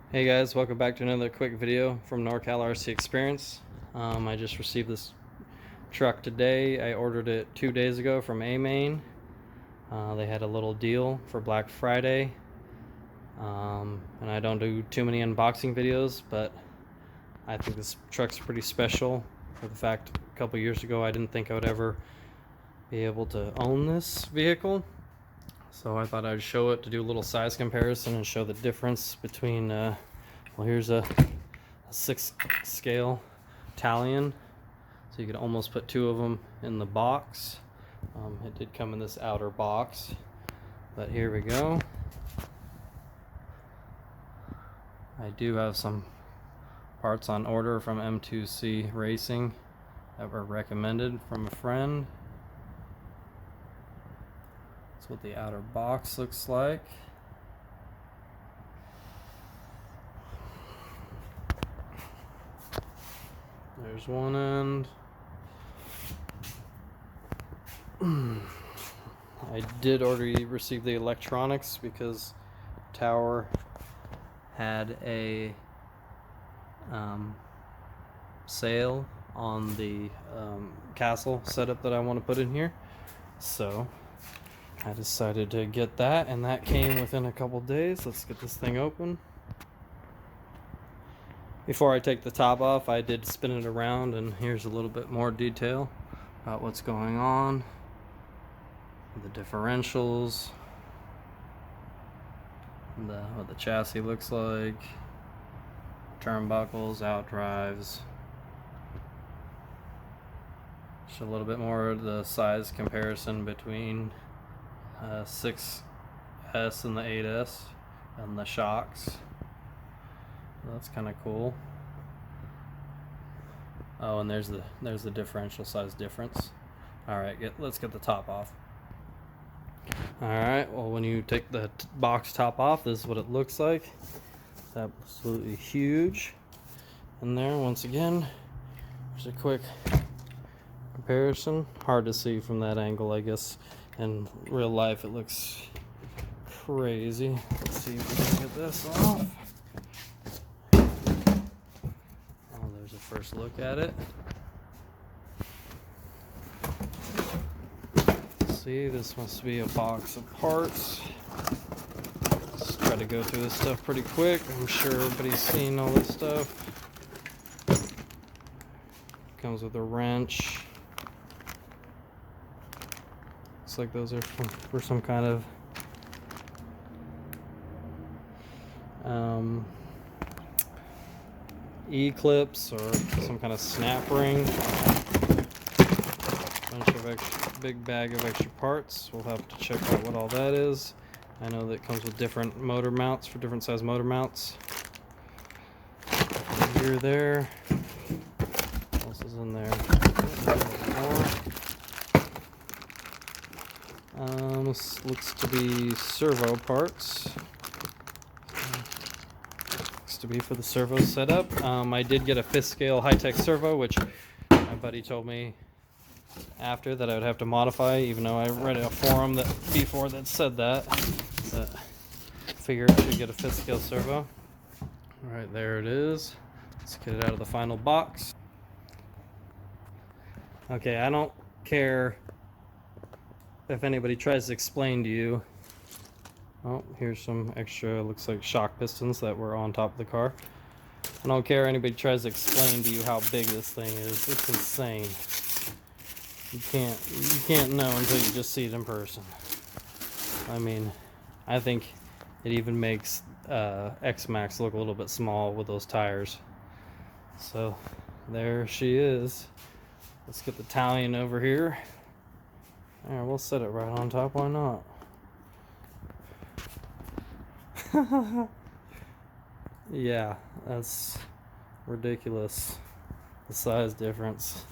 Hey guys, welcome back to another quick video from NorCal RC Experience. I just received this truck today. I ordered it 2 days ago from A-Main. They had a little deal for Black Friday. And I don't do too many unboxing videos, but I think this truck's pretty special for the fact a couple years ago I didn't think I would ever be able to own this vehicle. So I thought I'd show it to do a little size comparison and show the difference between, well, here's a 6 scale Italian. So you could almost put 2 of them in the box. It did come in this outer box, but here we go. I do have some parts on order from M2C Racing that were recommended from a friend. That's what the outer box looks like. There's one end. I did already receive the electronics because Tower had a sale on the castle setup that I want to put in here, so I decided to get that, and that came within a couple days. Let's get this thing open. Before I take the top off, I did spin it around, and here's a little bit more detail about what's going on. The differentials, what the chassis looks like, turnbuckles, out drives. Just a little bit more of the size comparison between 6S and the 8S and the shocks. That's kind of cool. Oh, and there's the differential size difference. All right, let's get the top off. All right, well, when you take the box top off, this is what it looks like. It's absolutely huge in there. Once again, there's a quick comparison. Hard to see from that angle, I guess. In real life, it looks crazy. Let's see if we can get this off. Oh, there's a first look at it. See, this must be a box of parts. Let's try to go through this stuff pretty quick. I'm sure everybody's seen all this stuff. Comes with a wrench. Looks like those are for some kind of E-clips or some kind of snap ring. Bunch of big bag of extra parts. We'll have to check out what all that is. I know that it comes with different motor mounts for different size motor mounts. Here, there. What else is in there? This looks to be servo parts. Looks to be for the servo setup. I did get a 5th scale high-tech servo, which my buddy told me after that I would have to modify, even though I read a forum that before that said that. But I figured I should get a 5th scale servo. Alright, there it is. Let's get it out of the final box. Okay, I don't care if anybody tries to explain to you. Oh, here's some extra, looks like shock pistons that were on top of the car. I don't care if anybody tries to explain to you how big this thing is. It's insane. You can't know until you just see it in person. I mean, I think it even makes X-Max look a little bit small with those tires. So there she is. Let's get the Italian over here. Alright, we'll set it right on top, why not? Yeah, that's ridiculous. The size difference.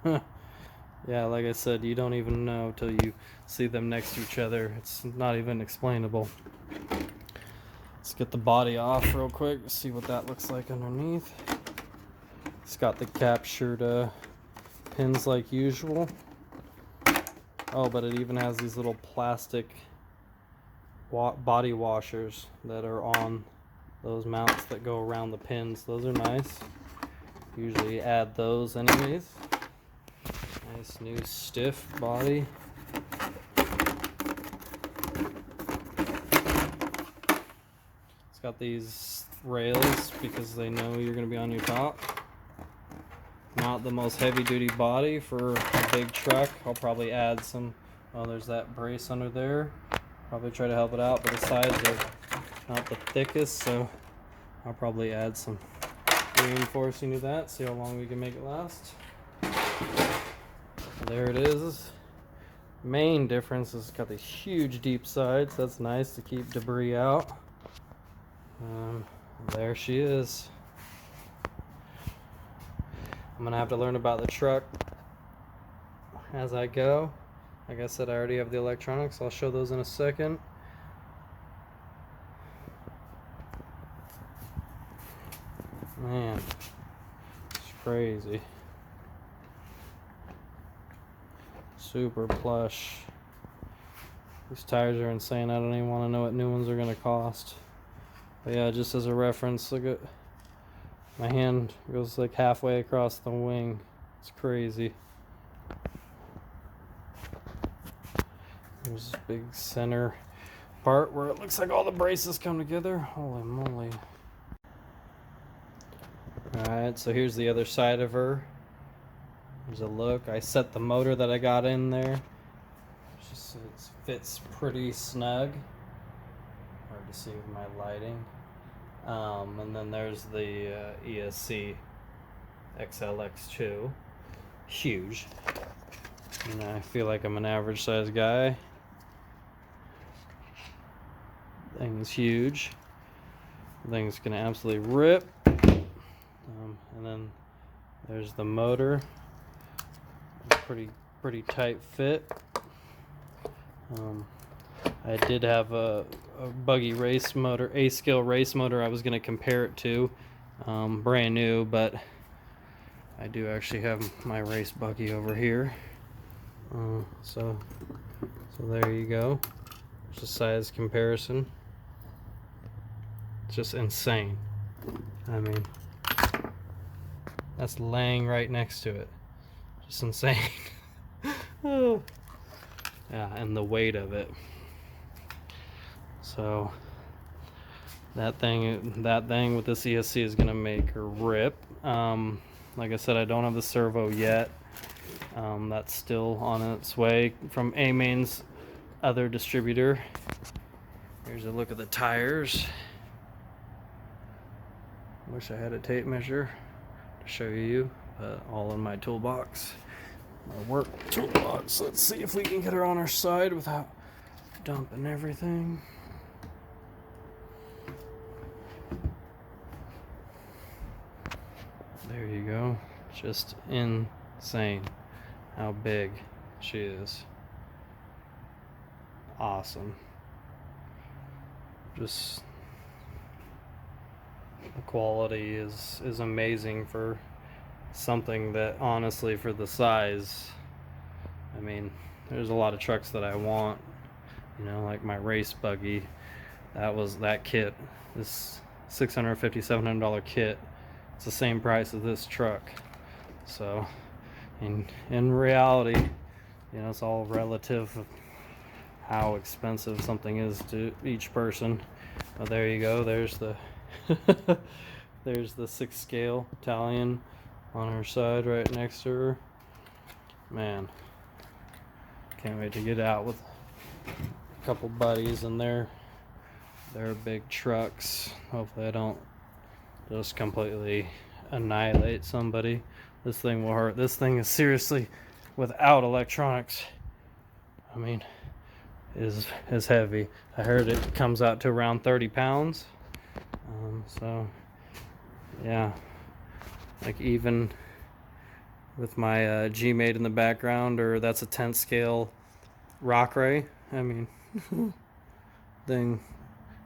Yeah, like I said, you don't even know till you see them next to each other. It's not even explainable. Let's get the body off real quick, see what that looks like underneath. It's got the captured pins like usual. Oh, but it even has these little plastic body washers that are on those mounts that go around the pins. Those are nice. Usually add those anyways. Nice new stiff body. It's got these rails because they know you're going to be on your top. Not the most heavy duty body for a big truck. I'll probably add some, oh, there's that brace under there. Probably try to help it out, but the sides are not the thickest, so I'll probably add some reinforcing to that, see how long we can make it last. There it is. Main difference is it's got these huge deep sides. That's nice to keep debris out. There she is. I'm gonna have to learn about the truck as I go. Like I said, I already have the electronics. I'll show those in a second. Man, it's crazy. Super plush. These tires are insane. I don't even want to know what new ones are gonna cost. But yeah, just as a reference, look at my hand goes like halfway across the wing. It's crazy. There's this big center part where it looks like all the braces come together. Holy moly. Alright, so here's the other side of her. There's a look. I set the motor that I got in there. It fits pretty snug. Hard to see with my lighting. And then there's the ESC XLX2. Huge. And I feel like I'm an average size guy. Thing's huge. Thing's gonna absolutely rip. And then there's the motor. Pretty tight fit. I did have a buggy race motor, A-scale race motor I was going to compare it to, brand new, but I do actually have my race buggy over here. So there you go. Just a size comparison. It's just insane. I mean, that's laying right next to it. Just insane. Oh. Yeah, and the weight of it. So that thing with this ESC is gonna make her rip. Like I said, I don't have the servo yet. That's still on its way from A-Main's other distributor. Here's a look at the tires. Wish I had a tape measure to show you, but all in my toolbox. My work toolbox. Let's see if we can get her on her side without dumping everything. There you go. Just insane how big she is. Awesome. Just the quality is amazing for something that, honestly, for the size, I mean, there's a lot of trucks that I want, you know, like my race buggy. That kit, this $650, $700 kit, it's the same price as this truck. So in reality, you know, it's all relative of how expensive something is to each person. But there you go, there's the there's the 6 scale Italian on her side right next to her. Man, can't wait to get out with a couple buddies and their big trucks. Hopefully I don't just completely annihilate somebody. This thing will hurt. This thing is seriously, without electronics, I mean, is heavy. I heard it comes out to around 30 pounds. So yeah, like even with my G-Mate in the background, or that's a 10th scale rock ray, I mean, thing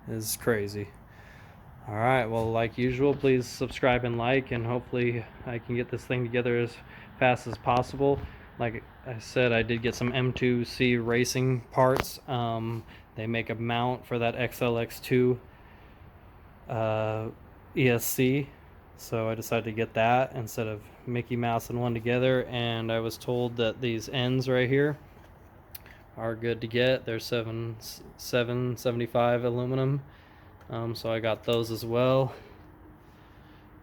is crazy. All right, well, like usual, please subscribe and like, and hopefully I can get this thing together as fast as possible. Like I said, I did get some M2C racing parts. They make a mount for that XLX2 ESC, so I decided to get that instead of Mickey Mouse and one together. And I was told that these ends right here are good to get. They're 775 aluminum, so I got those as well.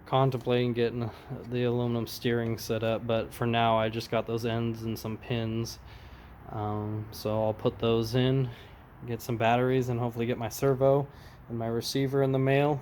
Contemplating getting the aluminum steering set up, but for now I just got those ends and some pins. So I'll put those in, get some batteries, and hopefully get my servo and my receiver in the mail.